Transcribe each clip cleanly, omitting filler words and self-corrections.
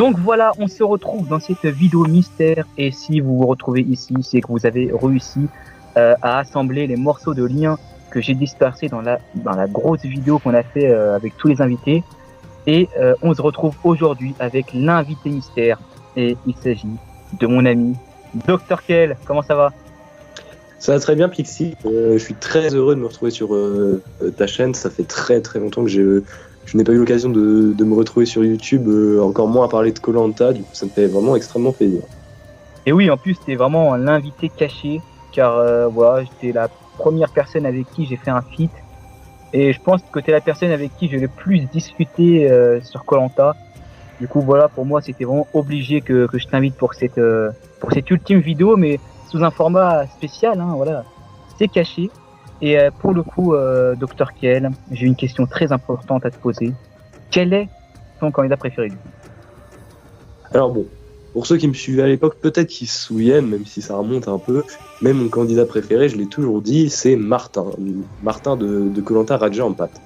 Donc voilà, on se retrouve dans cette vidéo mystère et si vous vous retrouvez ici, c'est que vous avez réussi à assembler les morceaux de liens que j'ai dispersés dans la grosse vidéo qu'on a fait avec tous les invités et on se retrouve aujourd'hui avec l'invité mystère et il s'agit de mon ami Dr Kel. Comment ça va? Ça va très bien, Pixie. Je suis très heureux de me retrouver sur ta chaîne. Ça fait très très longtemps que je n'ai pas eu l'occasion de me retrouver sur YouTube, encore moins à parler de Koh-Lanta. Du coup, ça me fait vraiment extrêmement plaisir. Et oui, en plus, t'es vraiment l'invité caché, car voilà, j'étais la première personne avec qui j'ai fait un feat. Et je pense que t'es la personne avec qui j'ai le plus discuté sur Koh-Lanta. Du coup, voilà, pour moi, c'était vraiment obligé que je t'invite pour cette ultime vidéo, mais sous un format spécial, hein, voilà. C'est caché. Et pour le coup, Dr Kel, j'ai une question très importante à te poser. Quel est ton candidat préféré? Alors bon, pour ceux qui me suivaient à l'époque, peut-être qu'ils se souviennent, même si ça remonte un peu, mais mon candidat préféré, je l'ai toujours dit, c'est Martin. Martin de Koh-Lanta Raja en pâte.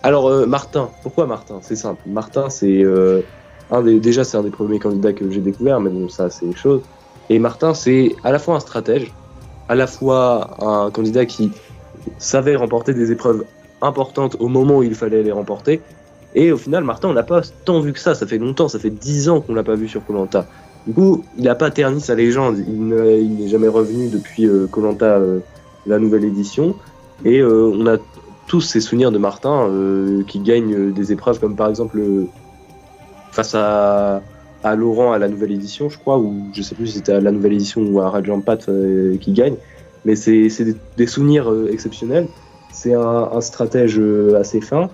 Alors Martin, pourquoi Martin? C'est simple. Martin, c'est déjà c'est un des premiers candidats que j'ai découvert, mais bon, ça c'est une chose. Et Martin, c'est à la fois un stratège, à la fois un candidat qui savait remporter des épreuves importantes au moment où il fallait les remporter. Et au final, Martin, on n'a pas tant vu que ça. Ça fait longtemps, ça fait 10 ans qu'on l'a pas vu sur Koh-Lanta. Du coup, il n'a pas terni sa légende. Il n'est jamais revenu depuis Koh-Lanta, la nouvelle édition. Et on a tous ces souvenirs de Martin qui gagne des épreuves comme par exemple face à Laurent à la nouvelle édition, je crois, ou je sais plus si c'était à la nouvelle édition ou à Rajampat qui gagne. Mais c'est des souvenirs exceptionnels. C'est un stratège assez fin,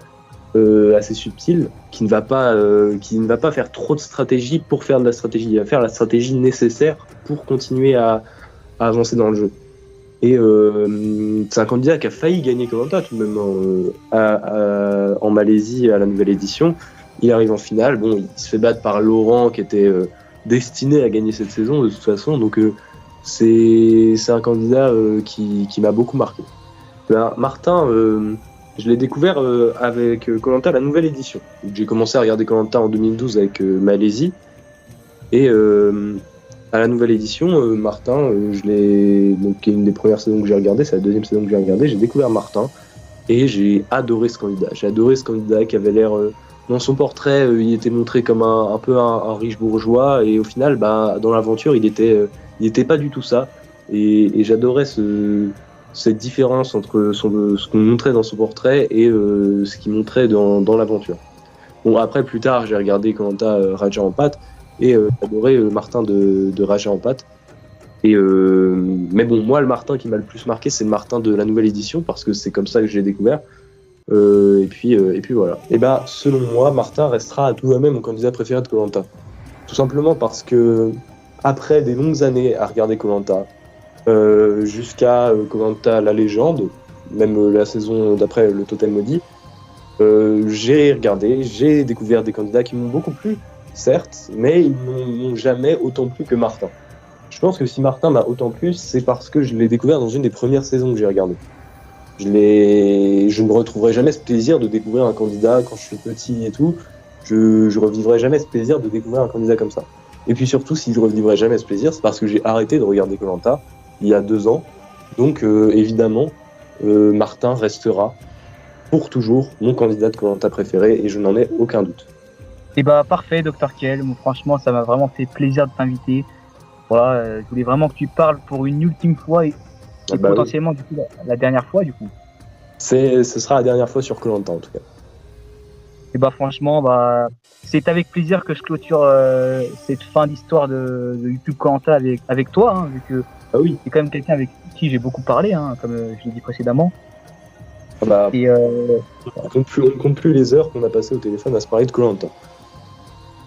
assez subtil, qui ne va pas faire trop de stratégie pour faire de la stratégie. Il va faire la stratégie nécessaire pour continuer à avancer dans le jeu. Et c'est un candidat qui a failli gagner Koh-Lanta tout de même en Malaisie à la nouvelle édition. Il arrive en finale, bon, il se fait battre par Laurent qui était destiné à gagner cette saison de toute façon, donc c'est un candidat qui m'a beaucoup marqué. Ben, Martin, je l'ai découvert avec Koh-Lanta la nouvelle édition. J'ai commencé à regarder Koh-Lanta en 2012 avec Malaisie, et à la nouvelle édition, Martin, qui est une des premières saisons que j'ai regardé, c'est la deuxième saison que j'ai regardé, j'ai découvert Martin, et j'ai adoré ce candidat. J'ai adoré ce candidat qui avait l'air... dans son portrait, il était montré comme un peu un riche bourgeois, et au final, bah, dans l'aventure, il était pas du tout ça. Et j'adorais cette différence entre ce qu'on montrait dans son portrait et ce qu'il montrait dans l'aventure. Bon, après, plus tard, j'ai regardé Koh-Lanta Raja en pâte, et j'adorais Martin de Raja en pâte. Mais bon, moi, le Martin qui m'a le plus marqué, c'est le Martin de la nouvelle édition, parce que c'est comme ça que je l'ai découvert. Et puis voilà. Et ben, selon moi, Martin restera à tout jamais mon candidat préféré de Koh-Lanta. Tout simplement parce que après des longues années à regarder Koh-Lanta, jusqu'à Koh-Lanta la légende, même la saison d'après le Totem Maudit, j'ai regardé, j'ai découvert des candidats qui m'ont beaucoup plu, certes, mais ils m'ont jamais autant plu que Martin. Je pense que si Martin m'a autant plu, c'est parce que je l'ai découvert dans une des premières saisons que j'ai regardées. Je ne retrouverai jamais ce plaisir de découvrir un candidat quand je suis petit et tout. Je revivrai jamais ce plaisir de découvrir un candidat comme ça. Et puis surtout, si je revivrai jamais ce plaisir, c'est parce que j'ai arrêté de regarder Koh-Lanta il y a 2 ans. Donc évidemment, Martin restera pour toujours mon candidat de Koh-Lanta préféré et je n'en ai aucun doute. Et bah parfait, Dr Kel. Franchement, ça m'a vraiment fait plaisir de t'inviter. Voilà, je voulais vraiment que tu parles pour une ultime fois et potentiellement oui. Du coup la dernière fois du coup. Ce sera la dernière fois sur Koh-Lanta en tout cas. Et bah franchement, c'est avec plaisir que je clôture cette fin d'histoire de YouTube Koh-Lanta avec toi, hein, vu que c'est quand même quelqu'un avec qui j'ai beaucoup parlé, hein, comme je l'ai dit précédemment. Et on compte plus les heures qu'on a passées au téléphone à se parler de Koh-Lanta.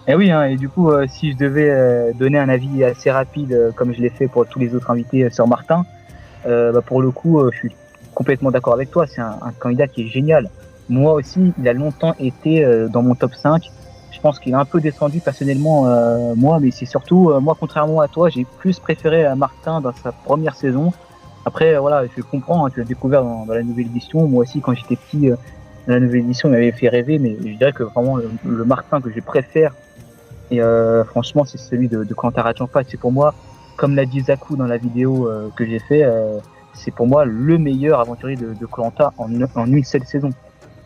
Et oui, hein, et du coup, si je devais donner un avis assez rapide, comme je l'ai fait pour tous les autres invités sur Martin, pour le coup, je suis complètement d'accord avec toi. C'est un candidat qui est génial. Moi aussi, il a longtemps été dans mon top 5. Je pense qu'il est un peu descendu personnellement, moi, mais c'est surtout, moi, contrairement à toi, j'ai plus préféré Martin dans sa première saison. Après, voilà, je comprends, hein, tu l'as découvert dans la nouvelle édition. Moi aussi, quand j'étais petit, la nouvelle édition m'avait fait rêver, mais je dirais que vraiment, le Martin que je préfère Et franchement, c'est celui de Koh-Lanta Rajang Patt. C'est pour moi, comme l'a dit Zaku dans la vidéo que j'ai fait, c'est pour moi le meilleur aventurier de Koh-Lanta en une seule saison.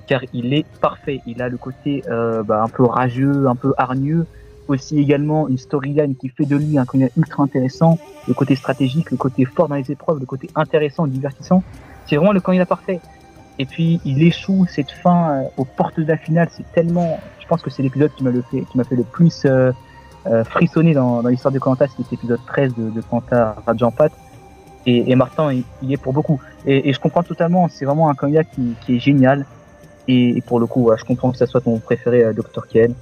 Car il est parfait. Il a le côté un peu rageux, un peu hargneux. Aussi également une storyline qui fait de lui un candidat ultra intéressant. Le côté stratégique, le côté fort dans les épreuves, le côté intéressant, divertissant. C'est vraiment le candidat parfait. Et puis il échoue cette fin aux portes de la finale. C'est tellement, je pense que c'est l'épisode qui m'a fait le plus frissonner dans l'histoire de Koh-Lanta. C'est l'épisode 13 de Koh-Lanta Rajang Patt. Et Martin, il y est pour beaucoup. Et je comprends totalement. C'est vraiment un candidat qui est génial. Et pour le coup, je comprends que ça soit ton préféré, Dr. Ken.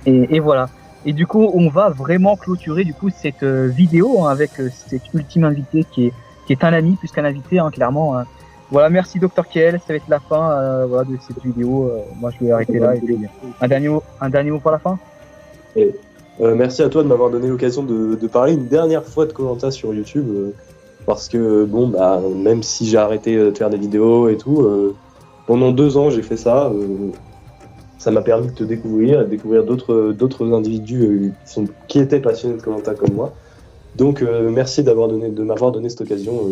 Et voilà. Et du coup, on va vraiment clôturer du coup cette vidéo avec cet ultime invité qui est un ami plus qu'un invité, clairement. Voilà, merci Dr. Kiel, ça va être la fin de cette vidéo. Moi, je vais arrêter là. Et puis, un dernier mot pour la fin. Merci à toi de m'avoir donné l'occasion de parler une dernière fois de Koh-Lanta sur YouTube. Parce que, même si j'ai arrêté de faire des vidéos et tout, pendant 2 ans, j'ai fait ça. Ça m'a permis de te découvrir et de découvrir d'autres individus qui étaient passionnés de Koh-Lanta comme moi. Donc, merci de m'avoir donné cette occasion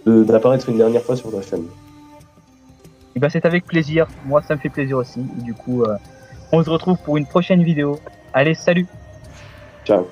d'apparaître une dernière fois sur ta chaîne. Et c'est avec plaisir. Moi, ça me fait plaisir aussi. Et du coup, on se retrouve pour une prochaine vidéo. Allez, salut! Ciao!